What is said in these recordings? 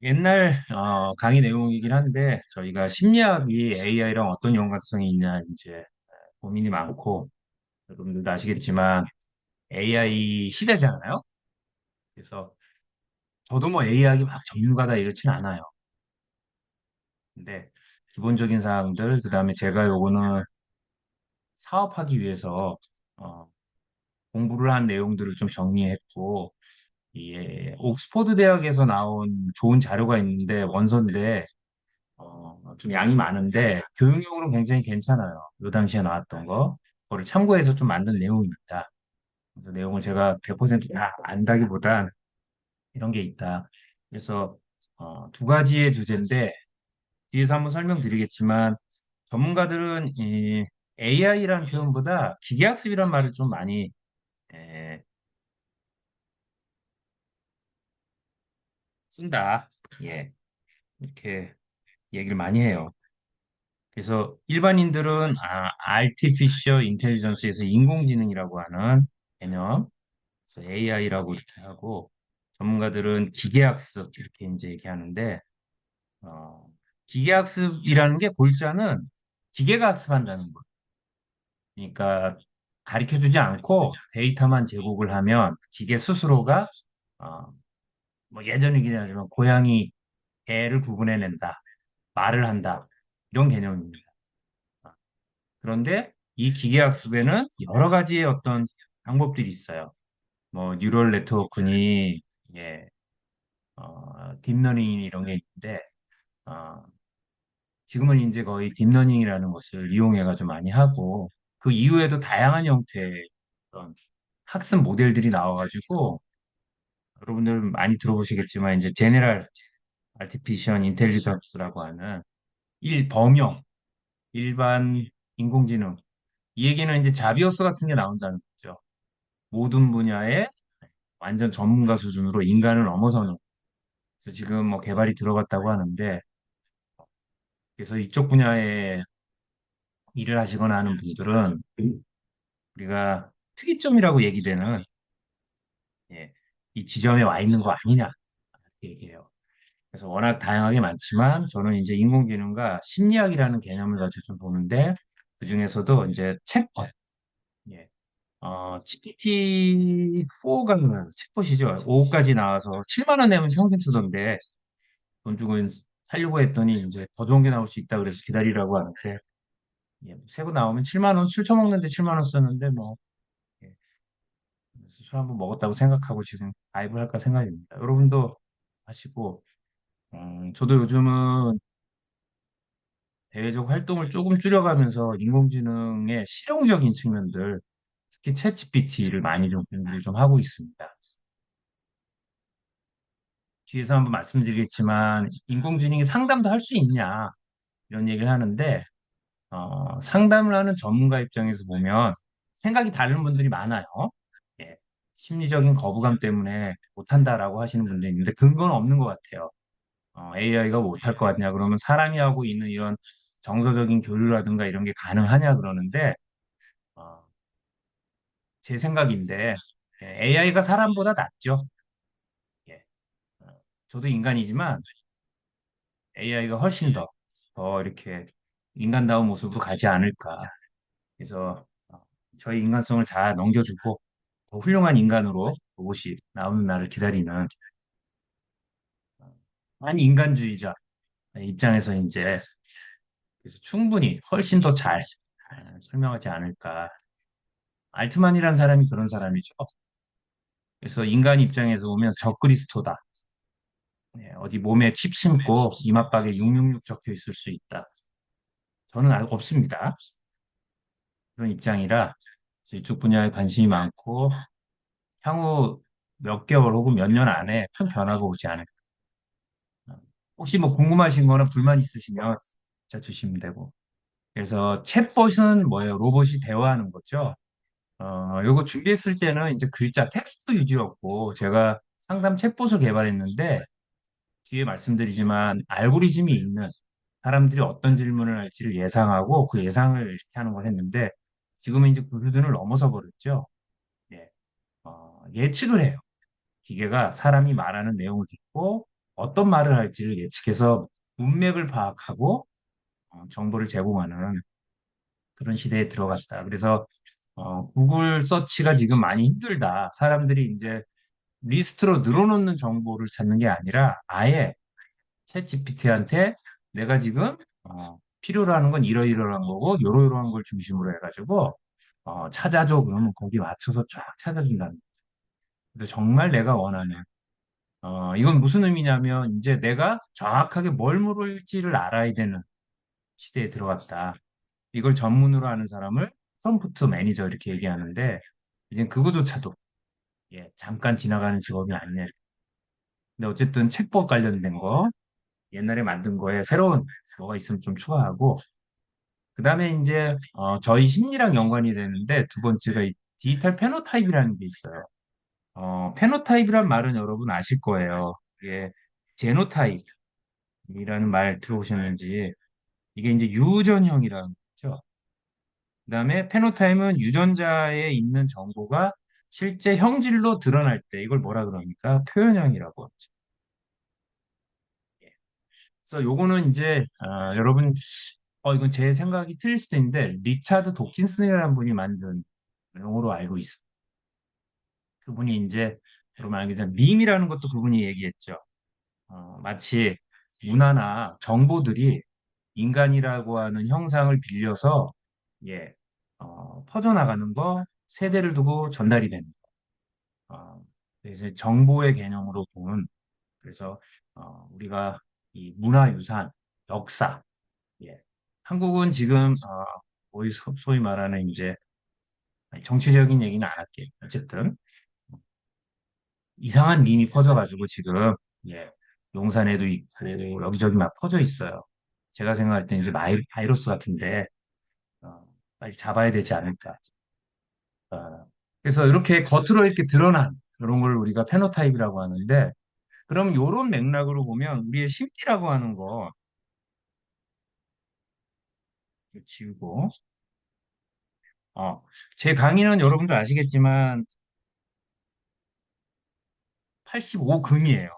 옛날 강의 내용이긴 한데 저희가 심리학이 AI랑 어떤 연관성이 있냐 이제 고민이 많고 여러분들도 아시겠지만 AI 시대잖아요. 그래서 저도 뭐 AI학이 막 전문가다 이렇진 않아요. 근데 기본적인 사항들 그다음에 제가 요거는 사업하기 위해서 어, 공부를 한 내용들을 좀 정리했고 이 옥스퍼드 대학에서 나온 좋은 자료가 있는데 원서인데 좀 양이 많은데 교육용으로 굉장히 괜찮아요. 요 당시에 나왔던 거. 그거를 참고해서 좀 만든 내용입니다. 그래서 내용을 제가 100%다 안다기보단 이런 게 있다. 그래서 두 가지의 주제인데 뒤에서 한번 설명드리겠지만 전문가들은 이 AI라는 표현보다 기계학습이라는 말을 좀 많이 에, 쓴다. 예, 이렇게 얘기를 많이 해요. 그래서 일반인들은 Artificial Intelligence에서 인공지능이라고 하는 개념, 그래서 AI라고 이렇게 하고 전문가들은 기계학습 이렇게 이제 얘기하는데 어, 기계학습이라는 게 골자는 기계가 학습한다는 거. 그러니까 가르쳐 주지 않고 데이터만 제공을 하면 기계 스스로가 어, 뭐 예전이긴 하지만 고양이, 개를 구분해낸다, 말을 한다 이런 개념입니다. 그런데 이 기계학습에는 여러 가지의 어떤 방법들이 있어요. 뭐 뉴럴 네트워크니 예, 딥러닝 이런 게 있는데 어, 지금은 이제 거의 딥러닝이라는 것을 이용해가지고 많이 하고 그 이후에도 다양한 형태의 그런 학습 모델들이 나와가지고 여러분들 많이 들어보시겠지만 이제 제네럴 아티피셜 인텔리전스라고 하는 범용 일반 인공지능 이 얘기는 이제 자비어스 같은 게 나온다는 거죠. 모든 분야에 완전 전문가 수준으로 인간을 넘어서는 그래서 지금 뭐 개발이 들어갔다고 하는데 그래서 이쪽 분야에 일을 하시거나 하는 분들은 우리가 특이점이라고 얘기되는 예, 이 지점에 와 있는 거 아니냐 이렇게 얘기해요. 그래서 워낙 다양하게 많지만 저는 이제 인공지능과 심리학이라는 개념을 가지고 좀 보는데 그중에서도 이제 챗봇, 예, GPT-4가 챗봇이죠. 5까지 나와서 7만 원 내면 평생 쓰던데 돈 주고 살려고 했더니 이제 더 좋은 게 나올 수 있다 그래서 기다리라고 하는데 예, 뭐 새거 나오면 7만 원 술 처먹는데 7만 원 썼는데 뭐 예, 그래서 술 한번 먹었다고 생각하고 지금 가입을 할까 생각입니다. 여러분도 하시고 저도 요즘은 대외적 활동을 조금 줄여가면서 인공지능의 실용적인 측면들 특히 챗 GPT를 많이 좀 공부를 좀 하고 있습니다. 뒤에서 한번 말씀드리겠지만 인공지능이 상담도 할 수 있냐 이런 얘기를 하는데 상담을 하는 전문가 입장에서 보면 생각이 다른 분들이 많아요. 예, 심리적인 거부감 때문에 못한다라고 하시는 분들이 있는데 근거는 없는 것 같아요. AI가 못할 것 같냐 그러면 사람이 하고 있는 이런 정서적인 교류라든가 이런 게 가능하냐 그러는데 어, 제 생각인데 AI가 사람보다 낫죠. 예, 어, 저도 인간이지만 AI가 훨씬 더 이렇게 인간다운 모습으로 가지 않을까. 그래서 저희 인간성을 잘 넘겨주고 더 훌륭한 인간으로 로봇이 나오는 날을 기다리는 반인간주의자 입장에서 이제 그래서 충분히 훨씬 더 잘 설명하지 않을까. 알트만이라는 사람이 그런 사람이죠. 그래서 인간 입장에서 보면 적그리스도다. 예, 어디 몸에 칩 심고 이마박에 666 적혀 있을 수 있다. 저는 알고 없습니다. 그런 입장이라 이쪽 분야에 관심이 많고 향후 몇 개월 혹은 몇 년 안에 큰 변화가 오지 않을까. 혹시 뭐 궁금하신 거나 불만 있으시면 진짜 주시면 되고. 그래서 챗봇은 뭐예요? 로봇이 대화하는 거죠. 요거 준비했을 때는 이제 글자 텍스트 위주였고 제가 상담 챗봇을 개발했는데 뒤에 말씀드리지만 알고리즘이 있는 사람들이 어떤 질문을 할지를 예상하고 그 예상을 이렇게 하는 걸 했는데 지금은 이제 그 수준을 넘어서 버렸죠. 예, 예측을 해요. 기계가 사람이 말하는 내용을 듣고 어떤 말을 할지를 예측해서 문맥을 파악하고 정보를 제공하는 그런 시대에 들어갔다. 그래서 구글 서치가 지금 많이 힘들다. 사람들이 이제 리스트로 늘어놓는 정보를 찾는 게 아니라 아예 챗 GPT한테 내가 지금 필요로 하는 건 이러이러한 거고 요러요러한 걸 중심으로 해가지고 찾아줘. 그러면 거기 맞춰서 쫙 찾아준다는 거예요. 근데 정말 내가 원하는 이건 무슨 의미냐면 이제 내가 정확하게 뭘 물을지를 알아야 되는 시대에 들어갔다. 이걸 전문으로 하는 사람을 프롬프트 매니저 이렇게 얘기하는데 이제 그거조차도 잠깐 지나가는 직업이 아니에요. 근데 어쨌든 책법 관련된 거 옛날에 만든 거에 새로운 뭐가 있으면 좀 추가하고 그다음에 이제 저희 심리랑 연관이 되는데 두 번째가 이 디지털 페노타입이라는 게 있어요. 페노타입이란 말은 여러분 아실 거예요. 이게 제노타입이라는 말 들어보셨는지 이게 이제 유전형이라는 거죠. 그다음에 페노타입은 유전자에 있는 정보가 실제 형질로 드러날 때 이걸 뭐라 그럽니까? 표현형이라고 하죠. 예. 그래서 요거는 이제 여러분 이건 제 생각이 틀릴 수도 있는데 리차드 도킨슨이라는 분이 만든 용어로 알고 있어요. 그분이 이제 여러분 알겠지만 밈이라는 것도 그분이 얘기했죠. 마치 문화나 정보들이 인간이라고 하는 형상을 빌려서 예, 퍼져나가는 거 세대를 두고 전달이 됩니다. 그래서 정보의 개념으로 보는 그래서 우리가 이 문화유산, 역사, 예. 한국은 지금 소위 말하는 이제 정치적인 얘기는 안 할게요. 어쨌든 이상한 밈이 퍼져가지고 지금 예, 용산에도 있고 여기저기 막 퍼져 있어요. 제가 생각할 때 이제 바이러스 같은데 어, 빨리 잡아야 되지 않을까. 그래서 이렇게 겉으로 이렇게 드러난 그런 걸 우리가 페노타입이라고 하는데 그럼 요런 맥락으로 보면 우리의 심리라고 하는 거 지우고 어, 제 강의는 여러분들 아시겠지만 85금이에요.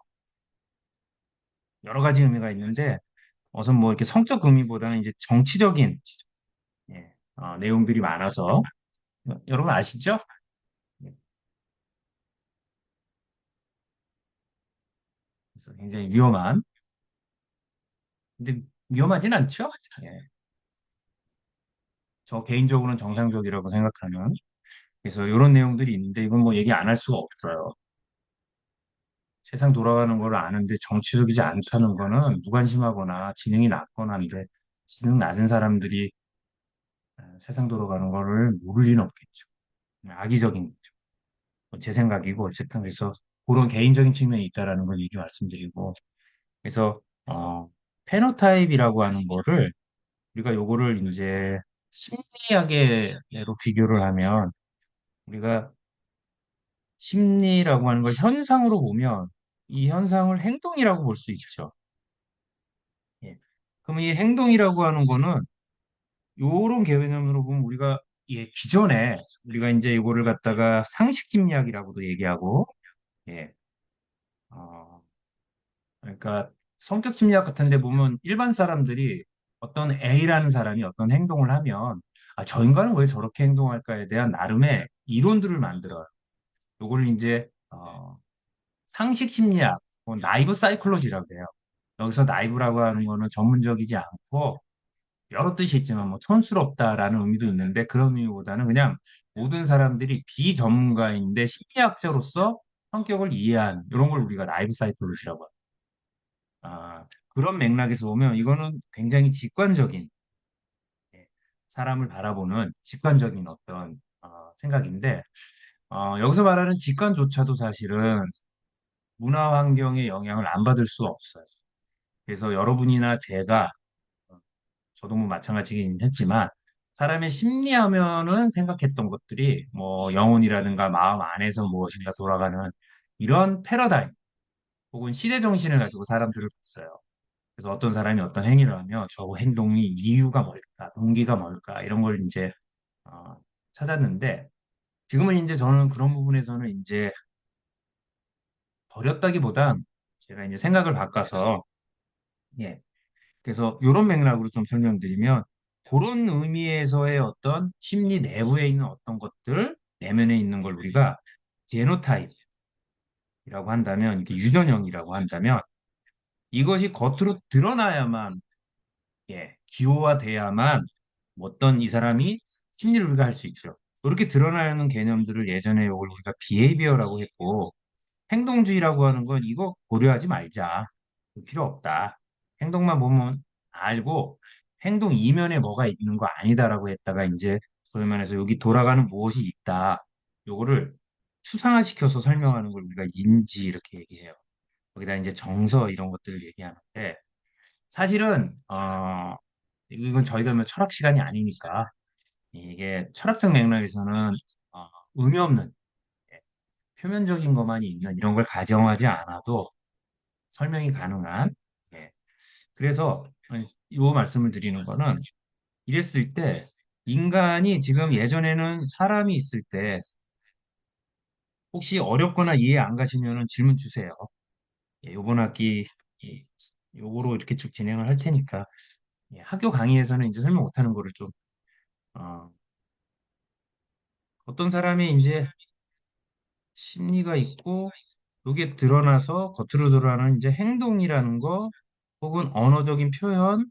여러 가지 의미가 있는데 우선 뭐 이렇게 성적 의미보다는 이제 정치적인 내용들이 많아서 여러분 아시죠? 예, 그래서 굉장히 위험한 근데 위험하진 않죠? 예, 저 개인적으로는 정상적이라고 생각하는 그래서 이런 내용들이 있는데 이건 뭐 얘기 안 할 수가 없어요. 세상 돌아가는 걸 아는데 정치적이지 않다는 거는 무관심하거나 지능이 낮거나 한데 지능 낮은 사람들이 세상 돌아가는 거를 모를 리는 없겠죠. 악의적인 거죠. 뭐제 생각이고 어쨌든 그래서 그런 개인적인 측면이 있다라는 걸 미리 말씀드리고 그래서 페노타입이라고 하는 거를 우리가 요거를 이제 심리학으로 비교를 하면 우리가 심리라고 하는 걸 현상으로 보면 이 현상을 행동이라고 볼 수 있죠. 예. 그럼 이 행동이라고 하는 거는 요런 개념으로 보면 우리가 기존에 우리가 이제 이거를 갖다가 상식 심리학이라고도 얘기하고 예. 어, 그러니까 성격 심리학 같은 데 보면 일반 사람들이 어떤 A라는 사람이 어떤 행동을 하면 저 인간은 왜 저렇게 행동할까에 대한 나름의 이론들을 만들어요. 요거를 이제 상식 심리학, 뭐 나이브 사이콜로지라고 해요. 여기서 나이브라고 하는 거는 전문적이지 않고 여러 뜻이 있지만 뭐 촌스럽다라는 의미도 있는데 그런 의미보다는 그냥 모든 사람들이 비전문가인데 심리학자로서 성격을 이해한 이런 걸 우리가 나이브 사이콜로지라고 합니다. 그런 맥락에서 보면 이거는 굉장히 직관적인 예, 사람을 바라보는 직관적인 어떤 생각인데 여기서 말하는 직관조차도 사실은 문화 환경의 영향을 안 받을 수 없어요. 그래서 여러분이나 제가 저도 뭐 마찬가지긴 했지만 사람의 심리하면은 생각했던 것들이 뭐 영혼이라든가 마음 안에서 무엇인가 돌아가는 이런 패러다임 혹은 시대 정신을 가지고 사람들을 봤어요. 그래서 어떤 사람이 어떤 행위를 하면 저 행동이 이유가 뭘까, 동기가 뭘까 이런 걸 이제 어, 찾았는데 지금은 이제 저는 그런 부분에서는 이제 버렸다기보단 제가 이제 생각을 바꿔서, 예. 그래서 이런 맥락으로 좀 설명드리면, 그런 의미에서의 어떤 심리 내부에 있는 어떤 것들, 내면에 있는 걸 우리가 제노타입이라고 한다면, 이게 유전형이라고 한다면, 이것이 겉으로 드러나야만, 예, 기호화돼야만 어떤 이 사람이 심리를 우리가 할 수 있죠. 그렇게 드러나는 개념들을 예전에 이걸 우리가 비헤이비어라고 했고, 행동주의라고 하는 건 이거 고려하지 말자. 필요 없다. 행동만 보면 알고 행동 이면에 뭐가 있는 거 아니다라고 했다가 이제 소위 말해서 여기 돌아가는 무엇이 있다. 요거를 추상화시켜서 설명하는 걸 우리가 인지 이렇게 얘기해요. 거기다 이제 정서 이런 것들을 얘기하는데 사실은 이건 저희가 뭐 철학 시간이 아니니까 이게 철학적 맥락에서는 어, 의미 없는 예, 표면적인 것만이 있는 이런 걸 가정하지 않아도 설명이 가능한 예. 그래서 이 말씀을 드리는 거는 이랬을 때 인간이 지금 예전에는 사람이 있을 때 혹시 어렵거나 이해 안 가시면은 질문 주세요. 예, 요번 학기 예, 요거로 이렇게 쭉 진행을 할 테니까 예, 학교 강의에서는 이제 설명 못하는 거를 좀 어, 어떤 사람이 이제 심리가 있고 여기에 드러나서 겉으로 드러나는 이제 행동이라는 거 혹은 언어적인 표현,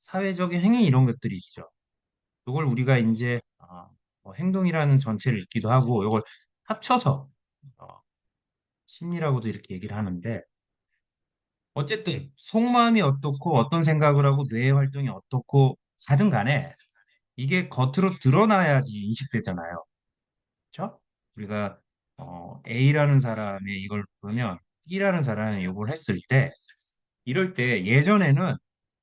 사회적인 행위 이런 것들이 있죠. 이걸 우리가 이제 뭐 행동이라는 전체를 읽기도 하고 이걸 합쳐서 어, 심리라고도 이렇게 얘기를 하는데 어쨌든 속마음이 어떻고 어떤 생각을 하고 뇌의 활동이 어떻고 하든 간에 이게 겉으로 드러나야지 인식되잖아요. 그렇죠? 우리가 A라는 사람이 이걸 보면 B라는 사람이 이걸 했을 때 이럴 때 예전에는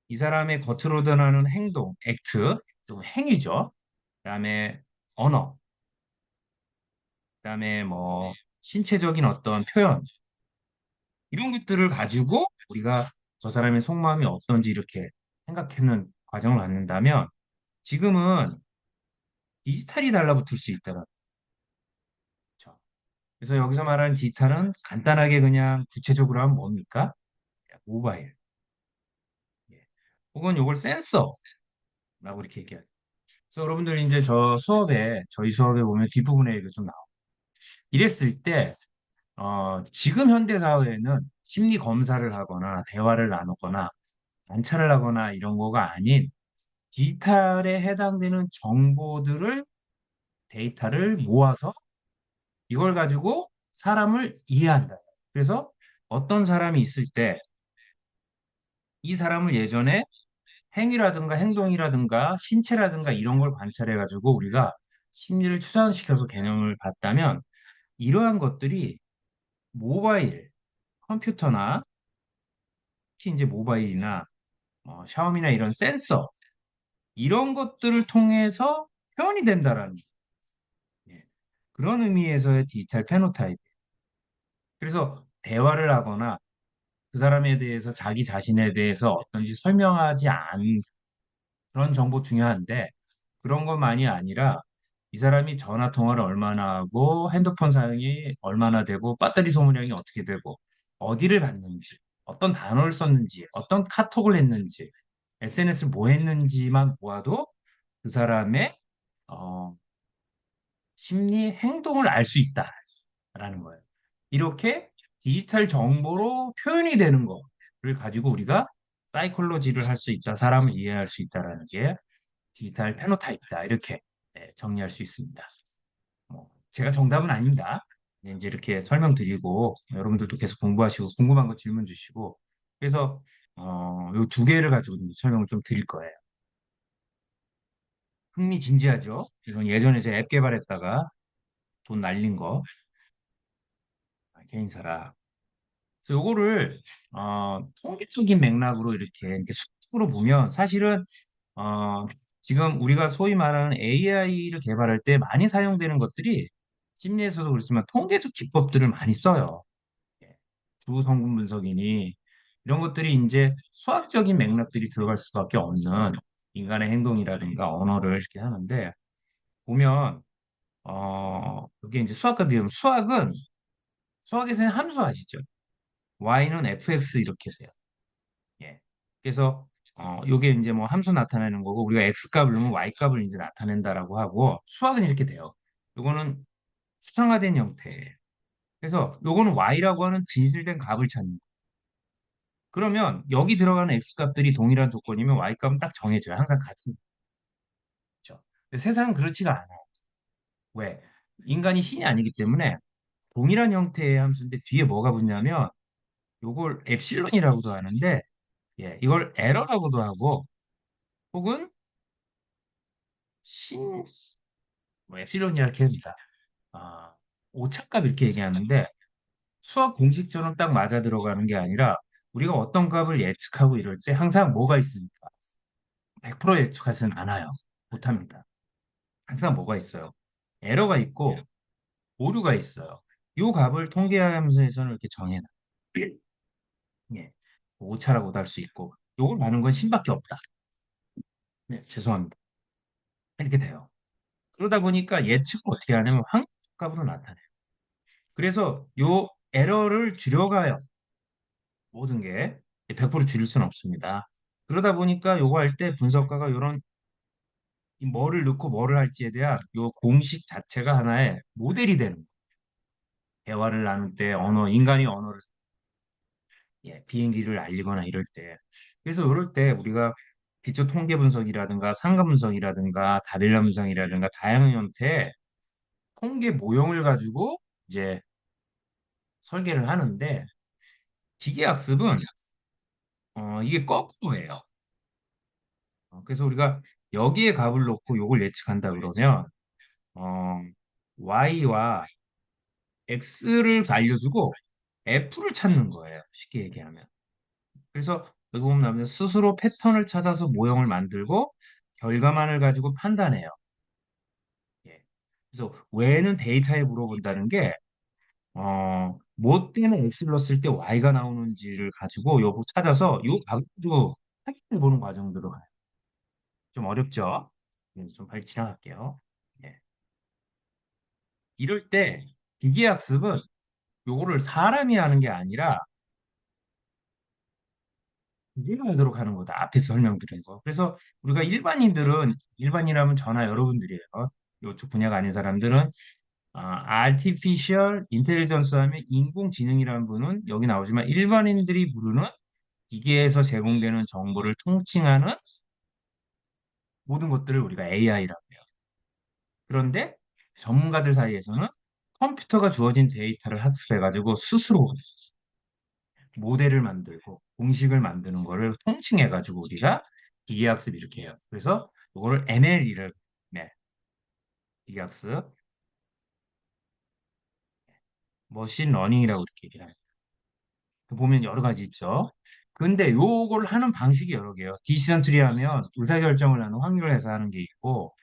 이 사람의 겉으로 드러나는 행동, 액트, 좀 행위죠. 그다음에 언어, 그다음에 뭐 신체적인 어떤 표현 이런 것들을 가지고 우리가 저 사람의 속마음이 어떤지 이렇게 생각하는 과정을 갖는다면 지금은 디지털이 달라붙을 수 있다는 거죠. 그래서 여기서 말하는 디지털은 간단하게 그냥 구체적으로 하면 뭡니까? 모바일. 예. 혹은 이걸 센서라고 이렇게 얘기해요. 그래서 여러분들 이제 저희 수업에 보면 뒷부분에 이거 좀 나와요. 이랬을 때 지금 현대 사회에는 심리 검사를 하거나 대화를 나누거나 관찰을 하거나 이런 거가 아닌 디지털에 해당되는 정보들을 데이터를 모아서 이걸 가지고 사람을 이해한다. 그래서 어떤 사람이 있을 때 이 사람을 예전에 행위라든가 행동이라든가 신체라든가 이런 걸 관찰해 가지고 우리가 심리를 추산시켜서 개념을 봤다면 이러한 것들이 모바일, 컴퓨터나 특히 이제 모바일이나 샤오미나 이런 센서 이런 것들을 통해서 표현이 된다라는 예, 그런 의미에서의 디지털 페노타입. 그래서 대화를 하거나 그 사람에 대해서 자기 자신에 대해서 어떤지 설명하지 않은 그런 정보 중요한데 그런 것만이 아니라 이 사람이 전화 통화를 얼마나 하고 핸드폰 사용이 얼마나 되고 배터리 소모량이 어떻게 되고 어디를 갔는지 어떤 단어를 썼는지 어떤 카톡을 했는지 SNS를 뭐 했는지만 보아도 그 사람의 어, 심리 행동을 알 수 있다라는 거예요. 이렇게 디지털 정보로 표현이 되는 거를 가지고 우리가 사이콜로지를 할 수 있다, 사람을 이해할 수 있다라는 게 디지털 페노타입이다. 이렇게 정리할 수 있습니다. 제가 정답은 아닙니다. 이제 이렇게 설명드리고 여러분들도 계속 공부하시고 궁금한 거 질문 주시고 그래서 요 두 개를 가지고 이제 설명을 좀 드릴 거예요. 흥미진지하죠? 이건 예전에 제가 앱 개발했다가 돈 날린 거 개인사라. 그래서 요거를 통계적인 맥락으로 이렇게 수식으로 보면 사실은 어, 지금 우리가 소위 말하는 AI를 개발할 때 많이 사용되는 것들이 심리에서도 그렇지만 통계적 기법들을 많이 써요. 예, 주 성분 분석이니 이런 것들이 이제 수학적인 맥락들이 들어갈 수밖에 없는 인간의 행동이라든가 언어를 이렇게 하는데 보면 이게 이제 수학과 비교하면 수학은 수학에서는 함수 아시죠? y는 fx 이렇게 돼요. 예. 그래서 요게 이제 뭐 함수 나타내는 거고 우리가 x 값을 넣으면 y 값을 이제 나타낸다라고 하고 수학은 이렇게 돼요. 요거는 수상화된 형태예요. 그래서 요거는 y라고 하는 진실된 값을 찾는 거예요. 그러면 여기 들어가는 x 값들이 동일한 조건이면 y 값은 딱 정해져요. 항상 같은 거죠. 근데 세상은 그렇지가 않아요. 왜? 인간이 신이 아니기 때문에 동일한 형태의 함수인데 뒤에 뭐가 붙냐면 요걸 엡실론이라고도 하는데 예, 이걸 에러라고도 하고 혹은 신 뭐 엡실론이라 이렇게 합니다. 아, 오차값 이렇게 얘기하는데 수학 공식처럼 딱 맞아 들어가는 게 아니라 우리가 어떤 값을 예측하고 이럴 때 항상 뭐가 있습니까? 100% 예측하지는 않아요. 못합니다. 항상 뭐가 있어요? 에러가 있고 오류가 있어요. 이 값을 통계함수에서는 이렇게 정해놔. 예. 오차라고도 할 수 있고 요걸 많은 건 신밖에 없다. 네, 죄송합니다. 이렇게 돼요. 그러다 보니까 예측을 어떻게 하냐면 확률값으로 나타내요. 그래서 요 에러를 줄여가요. 모든 게 100% 줄일 수는 없습니다. 그러다 보니까 요거 할 때 분석가가 요런 이 뭐를 넣고 뭐를 할지에 대한 요 공식 자체가 하나의 모델이 되는 거예요. 대화를 나눌 때 인간이 언어를 비행기를 알리거나 이럴 때. 그래서 이럴 때 우리가 기초 통계 분석이라든가 상가 분석이라든가 다빌라 분석이라든가 다양한 형태의 통계 모형을 가지고 이제 설계를 하는데 기계학습은 이게 거꾸로예요. 그래서 우리가 여기에 값을 놓고 요걸 예측한다 그러면 어, y와 x를 알려주고 f를 찾는 거예요. 쉽게 얘기하면. 그래서 여기 보면 스스로 패턴을 찾아서 모형을 만들고 결과만을 가지고 판단해요. 예. 그래서 왜는 데이터에 물어본다는 게 뭐 때문에 X를 넣었을 때 Y가 나오는지를 가지고 요거 찾아서 요 가지고 확인해 보는 과정으로 가요. 좀 어렵죠? 좀 빨리 지나갈게요. 예. 이럴 때 기계학습은 요거를 사람이 하는 게 아니라 기계가 하도록 하는 거다. 앞에서 설명드린 거. 그래서 우리가 일반인이라면 저나 여러분들이에요. 요쪽 분야가 아닌 사람들은 artificial intelligence 하면 인공지능이라는 분은 여기 나오지만 일반인들이 부르는 기계에서 제공되는 정보를 통칭하는 모든 것들을 우리가 AI라고 해요. 그런데 전문가들 사이에서는 컴퓨터가 주어진 데이터를 학습해가지고 스스로 모델을 만들고 공식을 만드는 거를 통칭해가지고 우리가 기계학습 이렇게 해요. 그래서 이거를 NLE를 네, 기계학습, 머신 러닝이라고 이렇게 얘기를 해요. 그 보면 여러 가지 있죠. 근데 요걸 하는 방식이 여러 개요. 디시전 트리 하면 의사결정을 하는 확률을 해서 하는 게 있고,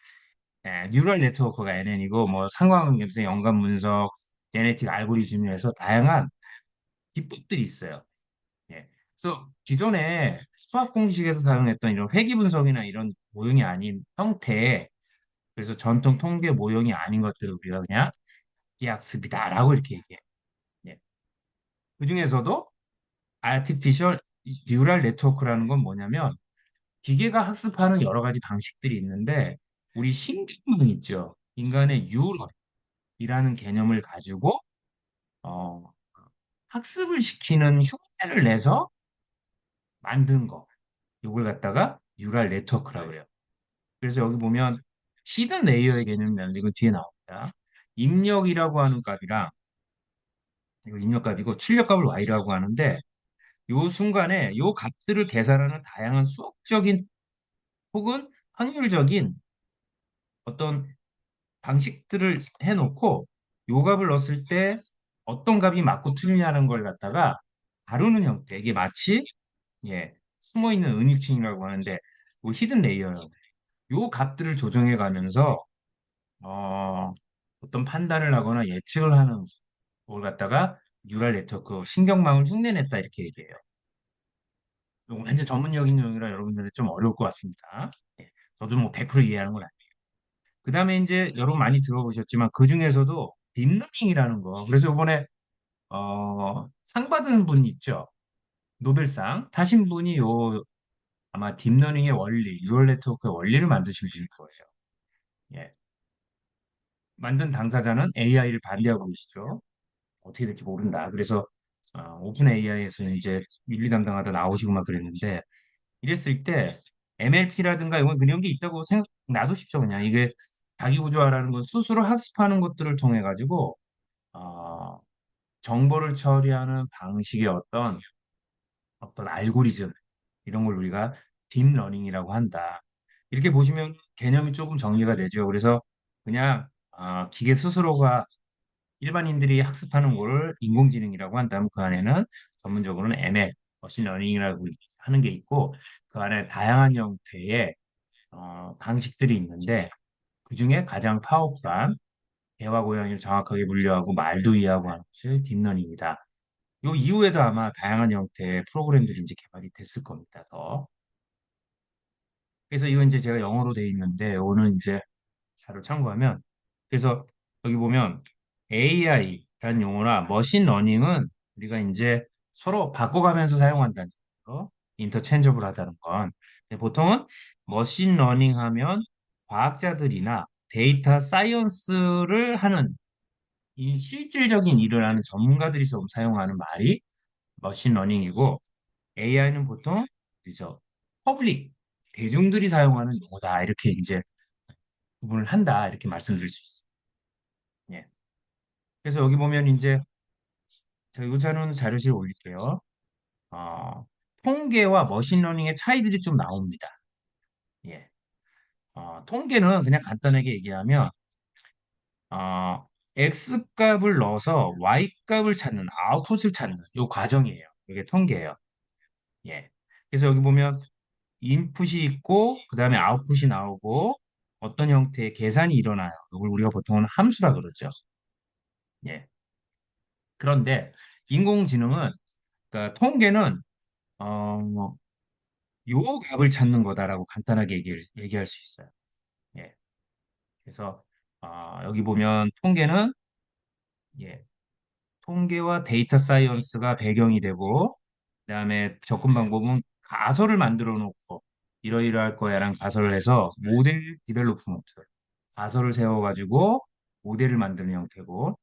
뉴럴 네트워크가 NN이고, 뭐 상관관계에서 연관 분석, 제네틱 알고리즘에서 다양한 기법들이 있어요. 예. 그래서 기존에 수학 공식에서 사용했던 이런 회귀 분석이나 이런 모형이 아닌 형태, 그래서 전통 통계 모형이 아닌 것들을 우리가 그냥 기하학습이다라고 이렇게 얘기해요. 예. 그 중에서도 artificial neural network라는 건 뭐냐면 기계가 학습하는 여러 가지 방식들이 있는데 우리 신경망 있죠. 인간의 뉴런이라는 개념을 가지고 어, 학습을 시키는 흉내를 내서 만든 거. 이걸 갖다가 뉴럴 네트워크라고 그래요. 그래서 여기 보면 히든 레이어의 개념이라는 이건 뒤에 나옵니다. 입력이라고 하는 값이랑 이거 입력값이고 출력값을 y라고 하는데 요 순간에 요 값들을 계산하는 다양한 수학적인 혹은 확률적인 어떤 방식들을 해놓고 요 값을 넣었을 때 어떤 값이 맞고 틀리냐는 걸 갖다가 다루는 형태. 이게 마치 숨어 있는 은유층이라고 하는데 요 히든 레이어라고. 요 값들을 조정해 가면서 어, 어떤 판단을 하거나 예측을 하는 걸 갖다가 뉴럴 네트워크 신경망을 흉내냈다 이렇게 얘기해요. 이거 완전 전문적인 용어라 여러분들은 좀 어려울 것 같습니다. 예, 저도 뭐 100% 이해하는 건 아니에요. 그다음에 이제 여러분 많이 들어보셨지만 그 중에서도 딥러닝이라는 거. 그래서 이번에 상 받은 분 있죠? 노벨상 타신 분이 요 아마 딥러닝의 원리, 뉴럴 네트워크의 원리를 만드신 분일 거예요. 예. 만든 당사자는 AI를 반대하고 계시죠. 어떻게 될지 모른다. 그래서 오픈 AI에서는 이제 윤리 담당하다 나오시고 막 그랬는데 이랬을 때 MLP라든가 이건 그런 게 있다고 생각 놔두십시오. 그냥 이게 자기 구조화라는 건 스스로 학습하는 것들을 통해 가지고 어, 정보를 처리하는 방식의 어떤 알고리즘 이런 걸 우리가 딥러닝이라고 한다. 이렇게 보시면 개념이 조금 정리가 되죠. 그래서 그냥 기계 스스로가 일반인들이 학습하는 거를 인공지능이라고 한다면 그 안에는 전문적으로는 ML, 머신러닝이라고 하는 게 있고 그 안에 다양한 형태의 방식들이 있는데 그중에 가장 파워풀한 대화 고양이를 정확하게 분류하고 말도 이해하고 하는 것이 딥러닝이다. 요 이후에도 아마 다양한 형태의 프로그램들이 이제 개발이 됐을 겁니다. 더. 그래서 이건 이제 제가 영어로 돼 있는데 오는 이제 자료 참고하면 그래서 여기 보면 AI라는 용어나 머신 러닝은 우리가 이제 서로 바꿔가면서 사용한다는 거, 인터체인저블 하다는 건 근데 보통은 머신 러닝 하면 과학자들이나 데이터 사이언스를 하는 이 실질적인 일을 하는 전문가들이 좀 사용하는 말이 머신 러닝이고 AI는 보통 그죠 퍼블릭 대중들이 사용하는 용어다 이렇게 이제 구분을 한다 이렇게 말씀드릴 수 있어요. 예. 그래서 여기 보면 이제 제가 이 자료는 자료실에 올릴게요. 어, 통계와 머신러닝의 차이들이 좀 나옵니다. 예. 통계는 그냥 간단하게 얘기하면 어, X 값을 넣어서 Y 값을 찾는 아웃풋을 찾는 이 과정이에요. 이게 통계예요. 예. 그래서 여기 보면 인풋이 있고 그다음에 아웃풋이 나오고 어떤 형태의 계산이 일어나요. 이걸 우리가 보통은 함수라 그러죠. 예. 그런데 인공지능은 그러니까 통계는 어, 요 값을 찾는 거다라고 간단하게 얘기할 수 있어요. 예. 그래서 여기 보면 통계는 예, 통계와 데이터 사이언스가 배경이 되고 그다음에 접근 방법은 가설을 만들어 놓고 이러이러할 거야라는 가설을 해서 모델 디벨로프먼트 가설을 세워가지고 모델을 만드는 형태고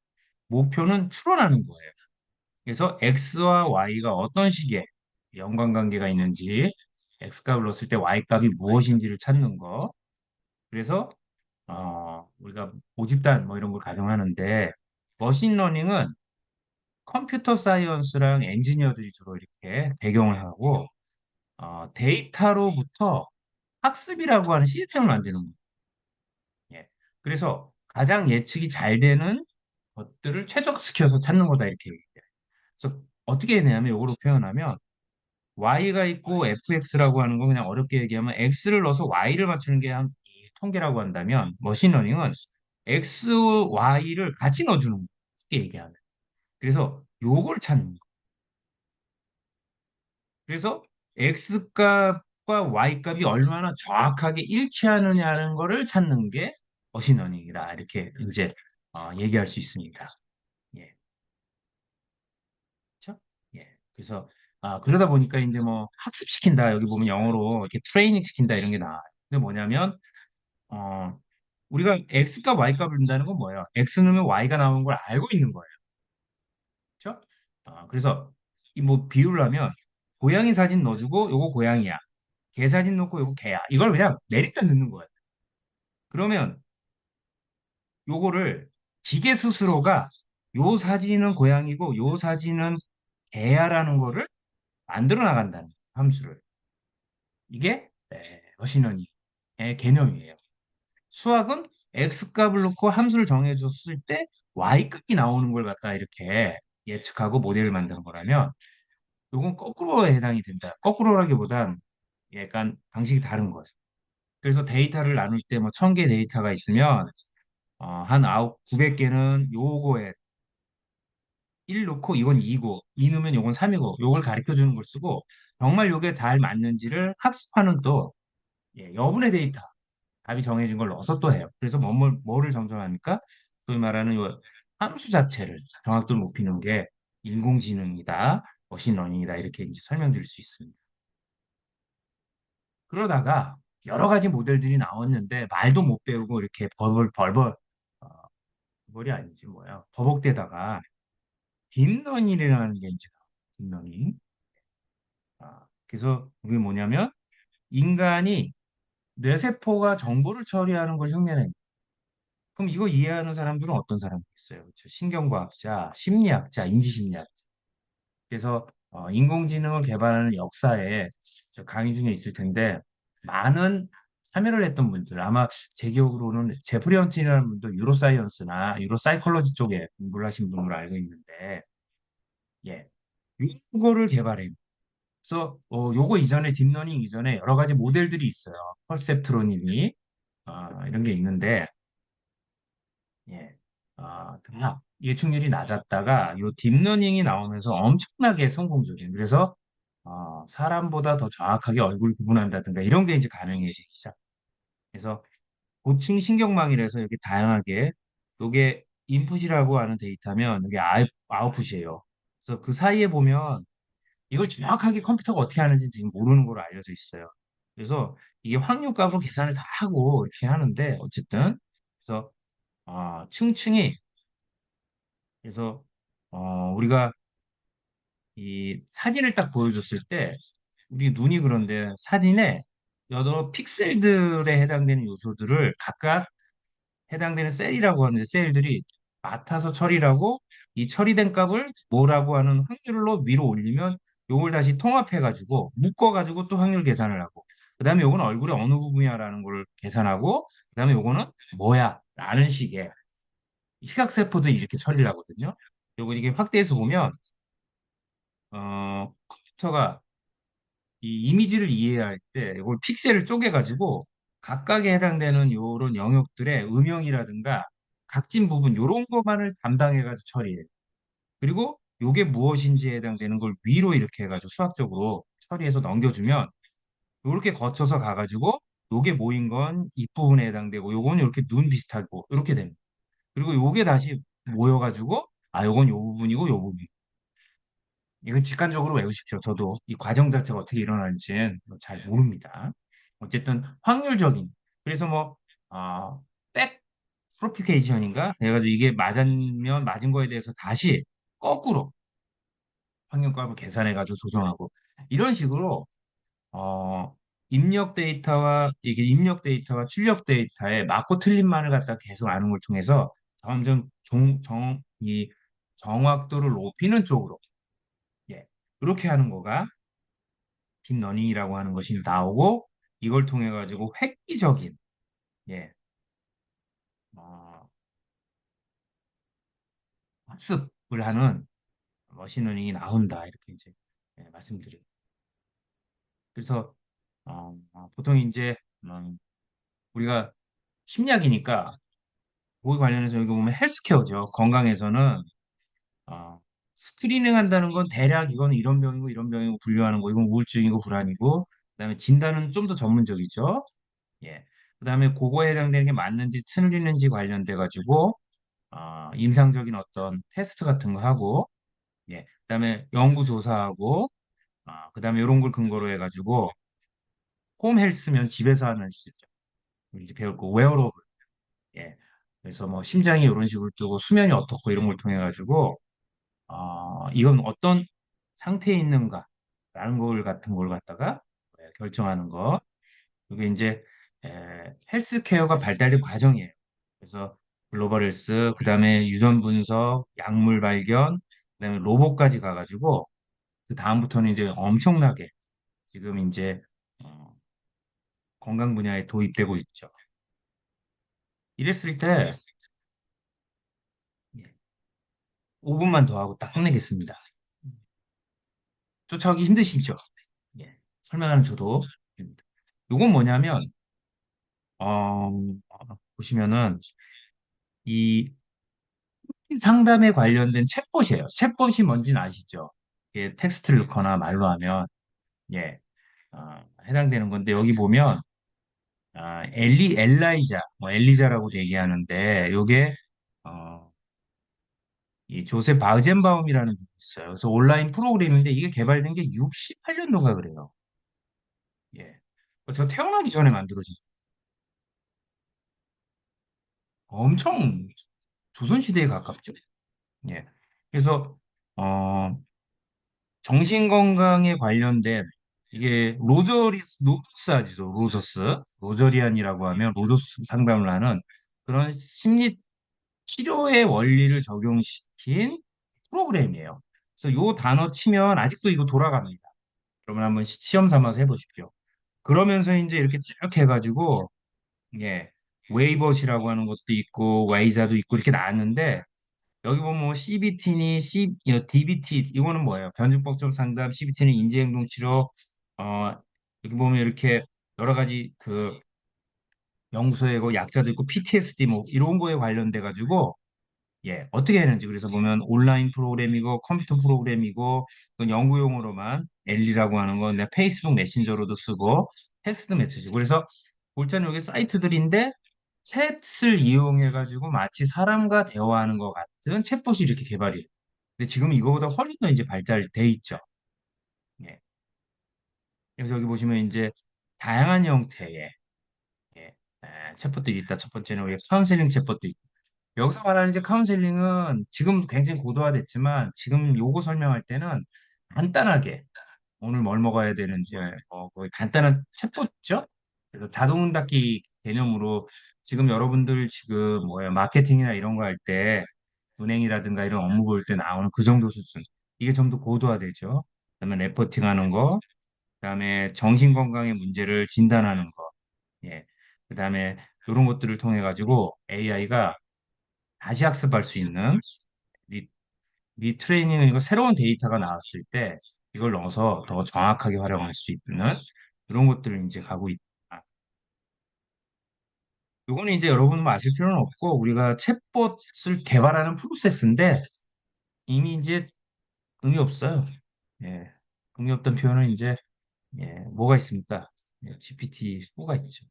목표는 추론하는 거예요. 그래서 X와 Y가 어떤 식의 연관관계가 있는지 X값을 넣었을 때 Y값이 무엇인지를 찾는 거. 그래서 우리가 모집단 뭐 이런 걸 가정하는데 머신러닝은 컴퓨터 사이언스랑 엔지니어들이 주로 이렇게 배경을 하고 데이터로부터 학습이라고 하는 시스템을 만드는 거예요. 예. 그래서 가장 예측이 잘 되는 것들을 최적시켜서 찾는 거다 이렇게 얘기해요. 그래서 어떻게 해내냐면 이거로 표현하면 y가 있고 fx라고 하는 거 그냥 어렵게 얘기하면 x를 넣어서 y를 맞추는 게 이 통계라고 한다면 머신러닝은 x, y를 같이 넣어주는 거 쉽게 얘기하면 그래서 요걸 찾는 거 그래서 x 값과 y 값이 얼마나 정확하게 일치하느냐는 거를 찾는 게 머신러닝이다 이렇게 이제 얘기할 수 있습니다. 예, 그렇죠? 예, 그래서 그러다 보니까 이제 뭐 학습시킨다 여기 보면 영어로 이렇게 트레이닝 시킨다 이런 게 나와요. 근데 뭐냐면 어, 우리가 X값, Y값을 넣는다는 건 뭐예요? X 넣으면 Y가 나오는 걸 알고 있는 거예요. 그렇죠? 그래서 이 뭐 비유를 하면 고양이 사진 넣어주고 요거 고양이야. 개 사진 넣고 요거 개야. 이걸 그냥 내리다 넣는 거예요. 그러면 요거를 기계 스스로가 요 사진은 고양이고 요 사진은 개야라는 거를 만들어 나간다는 함수를. 이게 머신러닝의 개념이에요. 수학은 x값을 놓고 함수를 정해줬을 때 y값이 나오는 걸 갖다 이렇게 예측하고 모델을 만드는 거라면 이건 거꾸로에 해당이 된다. 거꾸로라기보단 약간 방식이 다른 거죠. 그래서 데이터를 나눌 때 뭐 1000개 데이터가 있으면 한 900개는 요거에 1 넣고 이건 2고 2 넣으면 요건 3이고 요걸 가르쳐 주는 걸 쓰고 정말 요게 잘 맞는지를 학습하는 또 여분의 데이터 답이 정해진 걸 넣어서 또 해요. 그래서 뭐를 정정합니까? 소위 말하는 요 함수 자체를 정확도를 높이는 게 인공지능이다, 머신러닝이다 이렇게 이제 설명드릴 수 있습니다. 그러다가 여러 가지 모델들이 나왔는데 말도 못 배우고 이렇게 벌벌 어, 벌이 아니지 뭐야 버벅대다가 딥러닝이라는 게 이제 딥러닝. 그래서 그게 뭐냐면 인간이 뇌세포가 정보를 처리하는 걸 흉내냅니다. 그럼 이거 이해하는 사람들은 어떤 사람이 있어요? 그렇죠? 신경과학자, 심리학자, 인지심리학자. 그래서 인공지능을 개발하는 역사에 저 강의 중에 있을 텐데 많은 참여를 했던 분들 아마 제 기억으로는 제프리 헌팅이라는 분도 유로사이언스나 유로사이콜로지 쪽에 공부를 하신 분으로 알고 있는데 예, 이거를 개발해요. 그래서 요거 이전에 딥러닝 이전에 여러 가지 모델들이 있어요. 퍼셉트론이니 이런 게 있는데 예, 다 예측률이 낮았다가 요 딥러닝이 나오면서 엄청나게 성공적인 그래서 사람보다 더 정확하게 얼굴 구분한다든가 이런 게 이제 가능해지기 시작. 그래서 고층 신경망이라서 이렇게 다양하게 요게 인풋이라고 하는 데이터면 이게 아웃풋이에요. 그래서 그 사이에 보면 이걸 정확하게 컴퓨터가 어떻게 하는지 지금 모르는 걸로 알려져 있어요. 그래서 이게 확률값으로 계산을 다 하고 이렇게 하는데 어쨌든 그래서 층층이 그래서 우리가 이 사진을 딱 보여줬을 때 우리 눈이 그런데 사진에 여러 픽셀들에 해당되는 요소들을 각각 해당되는 셀이라고 하는데 셀들이 맡아서 처리하고 이 처리된 값을 뭐라고 하는 확률로 위로 올리면 요걸 다시 통합해가지고 묶어가지고 또 확률 계산을 하고 그다음에 요거는 얼굴의 어느 부분이야라는 걸 계산하고 그다음에 요거는 뭐야 라는 식의 시각세포도 이렇게 처리를 하거든요. 요거 이게 확대해서 보면 컴퓨터가 이 이미지를 이해할 때 이걸 픽셀을 쪼개가지고 각각에 해당되는 요런 영역들의 음영이라든가 각진 부분 요런 것만을 담당해가지고 처리해요. 그리고 요게 무엇인지에 해당되는 걸 위로 이렇게 해가지고 수학적으로 처리해서 넘겨주면 요렇게 거쳐서 가가지고 요게 모인 건 입부분에 해당되고 요건 이렇게 눈 비슷하고 이렇게 됩니다. 그리고 요게 다시 모여가지고 요건 요 부분이고 요 부분. 이건 직관적으로 외우십시오. 저도 이 과정 자체가 어떻게 일어나는지는 잘 모릅니다. 어쨌든 확률적인. 그래서 뭐, 백 프로피케이션인가? 그래가지고 이게 맞으면 맞은 거에 대해서 다시 거꾸로 확률값을 계산해가지고 조정하고 이런 식으로 입력 데이터와 이게 입력 데이터와 출력 데이터에 맞고 틀린만을 갖다 계속 아는 걸 통해서 점점 이 정확도를 높이는 쪽으로 예, 그렇게 하는 거가 딥러닝이라고 하는 것이 나오고 이걸 통해 가지고 획기적인 예, 어, 학습을 하는 머신러닝이 나온다 이렇게 이제 말씀드려요. 그래서 보통 이제 우리가 심리학이니까 거기 관련해서 여기 보면 헬스케어죠. 건강에서는 어, 스크리닝 한다는 건 대략 이거는 이런 병이고 이런 병이고 분류하는 거 이건 우울증이고 불안이고 그다음에 진단은 좀 더 전문적이죠. 예. 그다음에 그거에 해당되는 게 맞는지 틀리는지 관련돼 가지고 임상적인 어떤 테스트 같은 거 하고 예. 그다음에 연구 조사하고 그다음에 이런 걸 근거로 해 가지고 홈 헬스면 집에서 하는 헬스죠. 이제 배울 거 웨어러블 예. 그래서 뭐 심장이 이런 식으로 뜨고 수면이 어떻고 이런 걸 통해 가지고 이건 어떤 상태에 있는가라는 걸 같은 걸 갖다가 결정하는 거. 이게 이제 헬스케어가 발달의 과정이에요. 그래서 글로벌 헬스, 그다음에 유전 분석, 약물 발견, 그다음에 로봇까지 가가지고 그 다음부터는 이제 엄청나게 지금 이제 어, 건강 분야에 도입되고 있죠. 이랬을 때 5분만 더 하고 딱 끝내겠습니다. 쫓아오기 힘드시죠? 예. 설명하는 저도 힘듭니다. 요건 뭐냐면 보시면은 이 상담에 관련된 챗봇이에요. 챗봇이 뭔지는 아시죠? 이게 텍스트를 넣거나 말로 하면 예, 해당되는 건데 여기 보면 엘리자라고 얘기하는데 요게 어, 이 조세 바흐젠바움이라는 분이 있어요. 그래서 온라인 프로그램인데 이게 개발된 게 68년도가 그래요. 예. 저 태어나기 전에 만들어진 엄청 조선시대에 가깝죠. 예. 그래서 어, 정신건강에 관련된 이게 로저스아지죠. 로저리안이라고 하면 로저스 상담을 하는 그런 심리 치료의 원리를 적용시킨 프로그램이에요. 그래서 요 단어 치면 아직도 이거 돌아갑니다. 그러면 한번 시험 삼아서 해보십시오. 그러면서 이제 이렇게 쭉 해가지고 예, 웨이버시라고 하는 것도 있고 와이자도 있고 이렇게 나왔는데 여기 보면 뭐 CBT니 DBT 이거는 뭐예요? 변증법적 상담, CBT는 인지행동 치료, 어 여기 보면 이렇게 여러 가지 그 연구소에고 약자도 있고 PTSD 뭐 이런 거에 관련돼 가지고 예 어떻게 했는지 그래서 보면 온라인 프로그램이고 컴퓨터 프로그램이고 그 연구용으로만 엘리라고 하는 건 내가 페이스북 메신저로도 쓰고 텍스트 메시지 그래서 볼자는 여기 사이트들인데 챗을 이용해 가지고 마치 사람과 대화하는 것 같은 챗봇이 이렇게 개발이 돼요. 근데 지금 이거보다 훨씬 더 이제 발달돼 있죠. 예. 그래서 여기 보시면 이제 다양한 형태의 예, 챗봇들이 있다. 첫 번째는 우리 카운셀링 챗봇도 있고. 여기서 말하는 이제 카운셀링은 지금 굉장히 고도화됐지만 지금 요거 설명할 때는 간단하게 오늘 뭘 먹어야 되는지 거의 간단한 챗봇죠. 그래서 자동 닫기 개념으로 지금 여러분들 지금 뭐야 마케팅이나 이런 거 할 때 은행이라든가 이런 업무 볼 때 나오는 그 정도 수준. 이게 좀 더 고도화되죠. 그다음에 레포팅하는 거, 그다음에 정신건강의 문제를 진단하는 거, 예. 그다음에 이런 것들을 통해 가지고 AI가 다시 학습할 수 있는 리, 리트레이닝은 이거 새로운 데이터가 나왔을 때 이걸 넣어서 더 정확하게 활용할 수 있는 이런 것들을 이제 가고 있다. 이거는 이제 여러분 뭐 아실 필요는 없고 우리가 챗봇을 개발하는 프로세스인데 이미 이제 의미 없어요. 예. 의미 없던 표현은 이제 예, 뭐가 있습니까? 예, GPT-4가 있죠.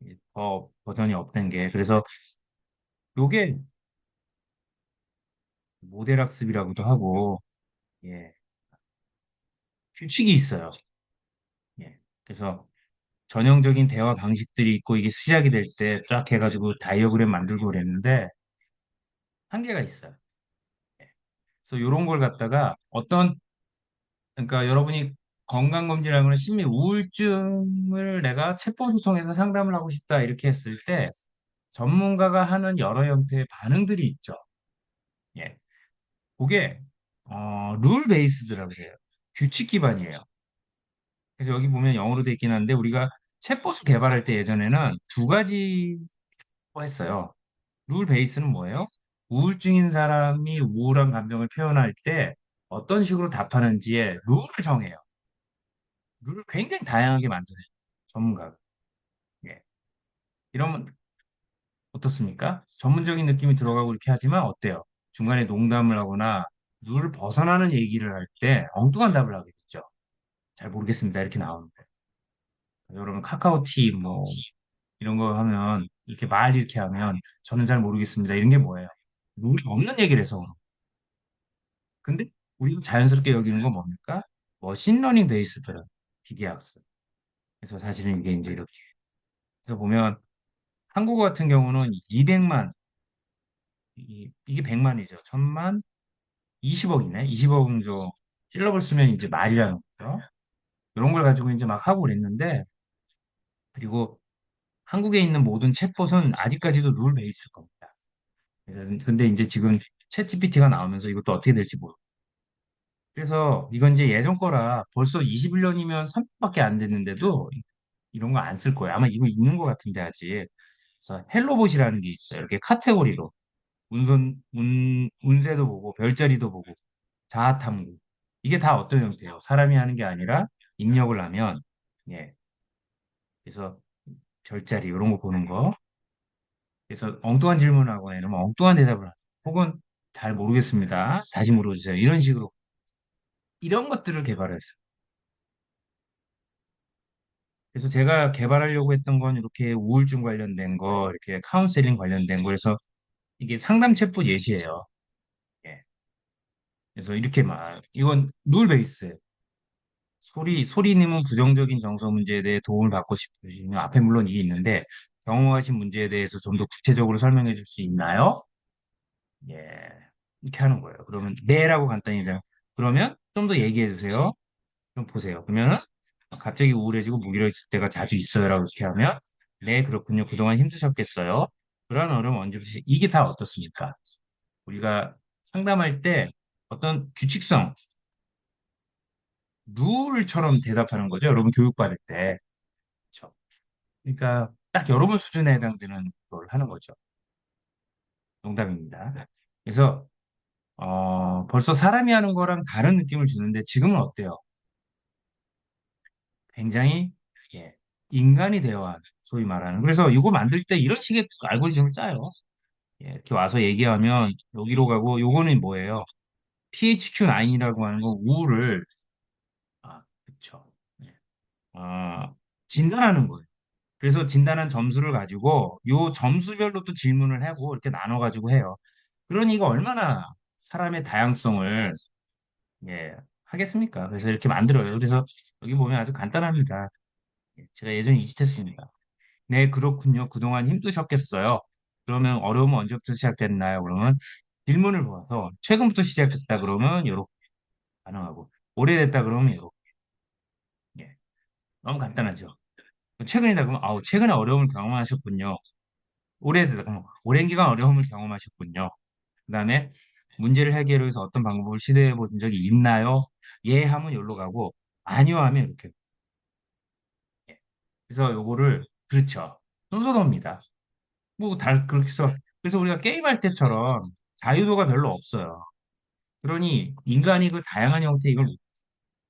예, 더 버전이 업된 게 그래서 요게 모델 학습이라고도 하고 예, 규칙이 있어요. 예. 그래서 전형적인 대화 방식들이 있고 이게 시작이 될 때 쫙 해가지고 다이어그램 만들고 그랬는데 한계가 있어요. 예. 그래서 이런 걸 갖다가 어떤 그러니까 여러분이 건강검진하거나 심리 우울증을 내가 챗봇을 통해서 상담을 하고 싶다 이렇게 했을 때 전문가가 하는 여러 형태의 반응들이 있죠. 예. 그게 룰 베이스드라고 해요. 규칙 기반이에요. 그래서 여기 보면 영어로 돼 있긴 한데 우리가 챗봇을 개발할 때 예전에는 두 가지 했어요. 룰 베이스는 뭐예요? 우울증인 사람이 우울한 감정을 표현할 때 어떤 식으로 답하는지에 룰을 정해요. 룰을 굉장히 다양하게 만드는 전문가가. 예. 이러면 어떻습니까? 전문적인 느낌이 들어가고 이렇게 하지만 어때요? 중간에 농담을 하거나 룰을 벗어나는 얘기를 할 때 엉뚱한 답을 하게 되죠. 잘 모르겠습니다. 이렇게 나오는데. 여러분 카카오티 뭐 이런 거 하면 이렇게 말 이렇게 하면 저는 잘 모르겠습니다. 이런 게 뭐예요? 룰이 없는 얘기를 해서 그런 거예요. 근데 우리가 자연스럽게 여기는 건 뭡니까? 머신러닝 베이스드 기계학습. 그래서 사실은 이게 이제 이렇게 그래서 보면 한국어 같은 경우는 200만 이게 100만이죠. 1000만 20억이네. 20억 정도 실력을 쓰면 이제 말이라는 거죠. 이런 걸 가지고 이제 막 하고 그랬는데 그리고 한국에 있는 모든 챗봇은 아직까지도 룰 베이스일 겁니다. 근데 이제 지금 챗 GPT가 나오면서 이것도 어떻게 될지 모르고 그래서 이건 이제 예전 거라 벌써 21년이면 3년밖에 안 됐는데도 이런 거 안 쓸 거예요. 아마 이거 있는 것 같은데 아직. 그래서 헬로봇이라는 게 있어요. 이렇게 카테고리로 운세도 보고 별자리도 보고 자아 탐구 이게 다 어떤 형태예요? 사람이 하는 게 아니라 입력을 하면 예 그래서 별자리 이런 거 보는 거 그래서 엉뚱한 질문하고 이러면 엉뚱한 대답을 하고 혹은 잘 모르겠습니다. 다시 물어주세요. 이런 식으로 이런 것들을 개발했어요. 그래서 제가 개발하려고 했던 건 이렇게 우울증 관련된 거, 이렇게 카운셀링 관련된 거, 그래서 이게 상담 챗봇 예시예요. 그래서 이렇게 막, 이건 룰 베이스예요. 소리님은 부정적인 정서 문제에 대해 도움을 받고 싶으시면 앞에 물론 이게 있는데 경험하신 문제에 대해서 좀 더 구체적으로 설명해 줄 수 있나요? 예. 이렇게 하는 거예요. 그러면 네라고 간단히 돼요. 그러면 좀 더 얘기해 주세요. 좀 보세요. 그러면은 갑자기 우울해지고 무기력해질 때가 자주 있어요라고 이렇게 하면 네, 그렇군요. 그동안 힘드셨겠어요. 그러한 어려움 언제부터 이게 다 어떻습니까? 우리가 상담할 때 어떤 규칙성, 룰처럼 대답하는 거죠. 여러분 교육받을 때. 그렇죠? 그러니까 딱 여러분 수준에 해당되는 걸 하는 거죠. 농담입니다. 그래서 벌써 사람이 하는 거랑 다른 느낌을 주는데 지금은 어때요? 굉장히 예, 인간이 되어야 소위 말하는. 그래서 이거 만들 때 이런 식의 알고리즘을 짜요. 예, 이렇게 와서 얘기하면 여기로 가고 요거는 뭐예요? PHQ-9이라고 하는 거 우울을 그쵸. 예. 진단하는 거예요. 그래서 진단한 점수를 가지고 요 점수별로 또 질문을 하고 이렇게 나눠가지고 해요. 그러니 이거 얼마나 사람의 다양성을 예, 하겠습니까? 그래서 이렇게 만들어요. 그래서 여기 보면 아주 간단합니다. 예, 제가 예전에 이짓했습니다. 네, 그렇군요. 그동안 힘드셨겠어요. 그러면 어려움은 언제부터 시작됐나요? 그러면 질문을 보아서 최근부터 시작했다 그러면 이렇게 반응하고 오래됐다 그러면 이렇게 예, 너무 간단하죠. 최근이다 그러면 아우 최근에 어려움을 경험하셨군요. 오래되다 그러면 오랜 기간 어려움을 경험하셨군요. 그다음에 문제를 해결하기 위해서 어떤 방법을 시도해 본 적이 있나요? 예 하면 여기로 가고 아니요 하면 이렇게 예. 그래서 요거를 그렇죠. 순서도입니다. 뭐 그렇게 해서 그래서 우리가 게임할 때처럼 자유도가 별로 없어요. 그러니 인간이 그 다양한 형태 이걸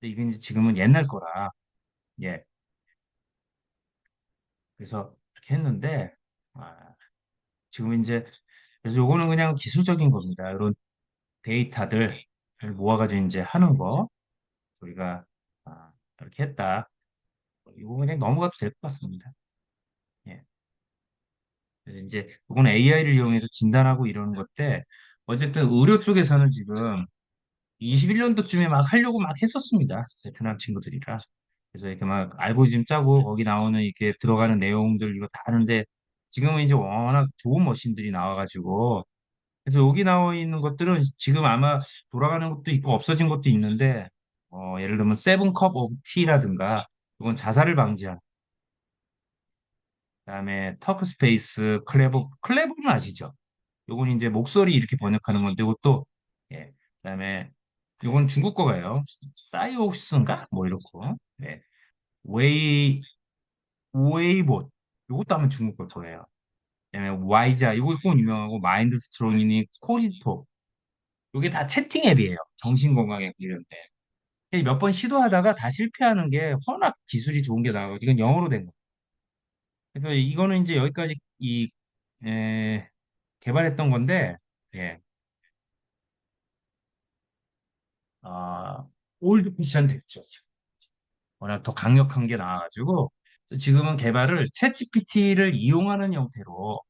이게 이제 지금은 옛날 거라 예. 그래서 이렇게 했는데 아, 지금 이제 그래서 요거는 그냥 기술적인 겁니다. 이런 데이터들 모아가지고 이제 하는 거 우리가 이렇게 했다. 이거 그냥 넘어가도 될 것 같습니다. 예. 그래서 이제 그건 AI를 이용해서 진단하고 이러는 건데 어쨌든 의료 쪽에서는 지금 21년도쯤에 막 하려고 막 했었습니다. 베트남 친구들이라. 그래서 이렇게 막 알고리즘 짜고 거기 나오는 이렇게 들어가는 내용들 이거 다 하는데 지금은 이제 워낙 좋은 머신들이 나와가지고 그래서 여기 나와 있는 것들은 지금 아마 돌아가는 것도 있고 없어진 것도 있는데 예를 들면 세븐 컵 오브 티라든가 이건 자살을 방지하는 그다음에 터크스페이스 클레버는 아시죠? 요건 이제 목소리 이렇게 번역하는 건데 이것도 예. 그다음에 요건 중국 거가요. 사이옥스인가? 뭐 이렇고. 네. 웨이 웨이봇. 요것도 아마 중국 걸 거예요. 그다음에 와이자 요거 꼭 유명하고 마인드 스트롱이니 코디토. 요게 다 채팅 앱이에요. 정신건강에 이런데. 몇 번 시도하다가 다 실패하는 게 워낙 기술이 좋은 게 나와서 이건 영어로 된 거. 그래서 이거는 이제 여기까지 에, 개발했던 건데 예. 아, 올드 패션 됐죠. 워낙 더 강력한 게 나와가지고 지금은 개발을 챗GPT를 이용하는 형태로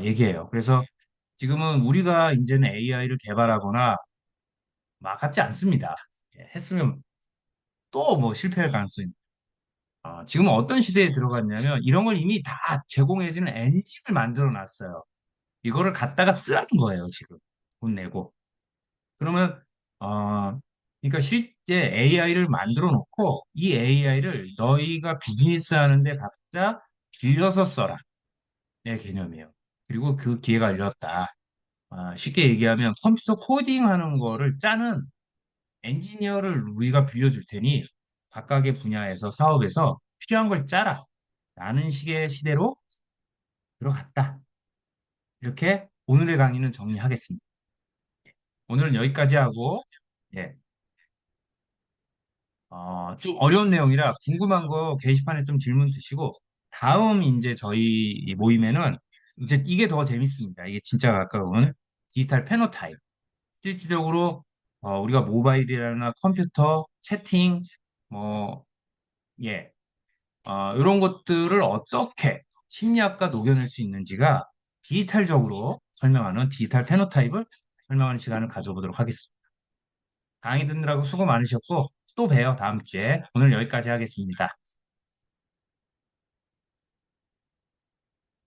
얘기해요. 그래서 지금은 우리가 이제는 AI를 개발하거나 막 같지 않습니다. 예, 했으면 또 뭐 실패할 가능성이. 지금은 어떤 시대에 들어갔냐면 이런 걸 이미 다 제공해주는 엔진을 만들어 놨어요. 이거를 갖다가 쓰라는 거예요, 지금. 돈 내고. 그러면 그러니까 실제 AI를 만들어 놓고 이 AI를 너희가 비즈니스 하는데 각자 빌려서 써라. 내 개념이에요. 그리고 그 기회가 열렸다. 쉽게 얘기하면 컴퓨터 코딩 하는 거를 짜는 엔지니어를 우리가 빌려줄 테니 각각의 분야에서 사업에서 필요한 걸 짜라. 라는 식의 시대로 들어갔다. 이렇게 오늘의 강의는 정리하겠습니다. 오늘은 여기까지 하고, 예. 좀 어려운 내용이라 궁금한 거 게시판에 좀 질문 주시고 다음 이제 저희 이 모임에는 이제 이게 더 재밌습니다. 이게 진짜 가까운 디지털 페노타입. 실질적으로 우리가 모바일이나 컴퓨터, 채팅, 뭐, 예, 이런 것들을 어떻게 심리학과 녹여낼 수 있는지가 디지털적으로 설명하는 디지털 페노타입을 설명하는 시간을 가져보도록 하겠습니다. 강의 듣느라고 수고 많으셨고, 또 봬요, 다음 주에. 오늘 여기까지 하겠습니다.